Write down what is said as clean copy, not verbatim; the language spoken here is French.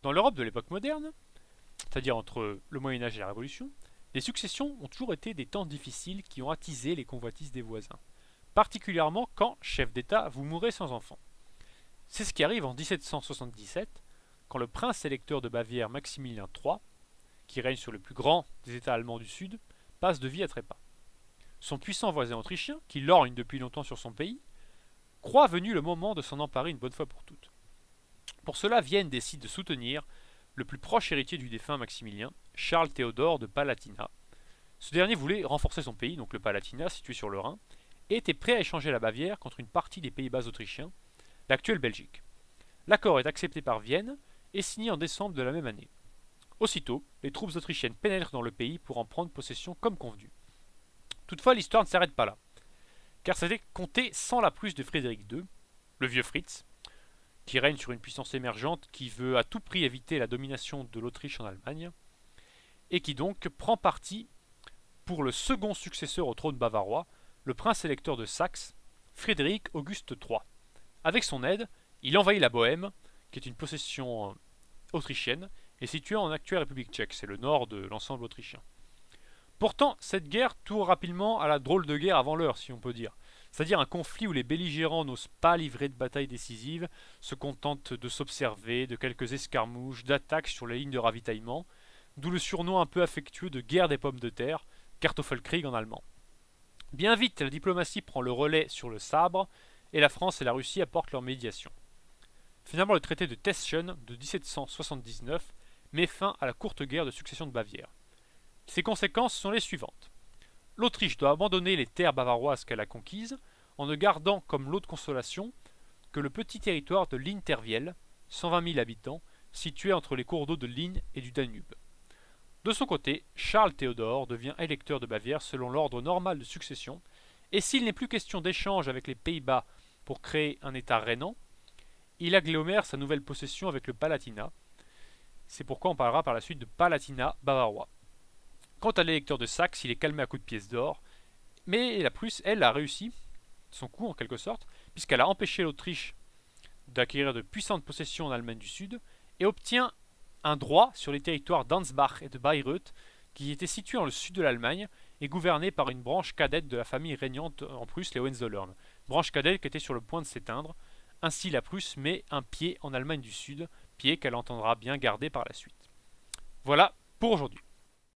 Dans l'Europe de l'époque moderne, c'est-à-dire entre le Moyen-Âge et la Révolution, les successions ont toujours été des temps difficiles qui ont attisé les convoitises des voisins, particulièrement quand, chef d'État, vous mourrez sans enfant. C'est ce qui arrive en 1777, quand le prince électeur de Bavière Maximilien III, qui règne sur le plus grand des États allemands du Sud, passe de vie à trépas. Son puissant voisin autrichien, qui lorgne depuis longtemps sur son pays, croit venu le moment de s'en emparer une bonne fois pour toutes. Pour cela, Vienne décide de soutenir le plus proche héritier du défunt Maximilien, Charles Théodore de Palatinat. Ce dernier voulait renforcer son pays, donc le Palatinat, situé sur le Rhin, et était prêt à échanger la Bavière contre une partie des Pays-Bas autrichiens, l'actuelle Belgique. L'accord est accepté par Vienne et signé en décembre de la même année. Aussitôt, les troupes autrichiennes pénètrent dans le pays pour en prendre possession comme convenu. Toutefois, l'histoire ne s'arrête pas là, car c'était compté sans la plus de Frédéric II, le vieux Fritz, qui règne sur une puissance émergente qui veut à tout prix éviter la domination de l'Autriche en Allemagne, et qui donc prend parti pour le second successeur au trône bavarois, le prince électeur de Saxe, Frédéric Auguste III. Avec son aide, il envahit la Bohême, qui est une possession autrichienne, et située en actuelle République tchèque, c'est le nord de l'ensemble autrichien. Pourtant, cette guerre tourne rapidement à la drôle de guerre avant l'heure, si on peut dire. C'est-à-dire un conflit où les belligérants n'osent pas livrer de bataille décisive, se contentent de s'observer, de quelques escarmouches, d'attaques sur les lignes de ravitaillement, d'où le surnom un peu affectueux de guerre des pommes de terre, Kartoffelkrieg en allemand. Bien vite, la diplomatie prend le relais sur le sabre, et la France et la Russie apportent leur médiation. Finalement, le traité de Teschen de 1779 met fin à la courte guerre de succession de Bavière. Ses conséquences sont les suivantes. L'Autriche doit abandonner les terres bavaroises qu'elle a conquises, en ne gardant comme lot de consolation que le petit territoire de l'Interviel, 120 000 habitants, situé entre les cours d'eau de l'Inn et du Danube. De son côté, Charles Théodore devient électeur de Bavière selon l'ordre normal de succession, et s'il n'est plus question d'échange avec les Pays-Bas pour créer un État rhénan, il agglomère sa nouvelle possession avec le Palatinat. C'est pourquoi on parlera par la suite de Palatinat bavarois. Quant à l'électeur de Saxe, il est calmé à coups de pièces d'or, mais la Prusse, elle, a réussi son coup en quelque sorte, puisqu'elle a empêché l'Autriche d'acquérir de puissantes possessions en Allemagne du Sud, et obtient un droit sur les territoires d'Ansbach et de Bayreuth, qui étaient situés dans le sud de l'Allemagne, et gouvernés par une branche cadette de la famille régnante en Prusse, les Hohenzollern. Branche cadette qui était sur le point de s'éteindre. Ainsi, la Prusse met un pied en Allemagne du Sud, pied qu'elle entendra bien garder par la suite. Voilà pour aujourd'hui.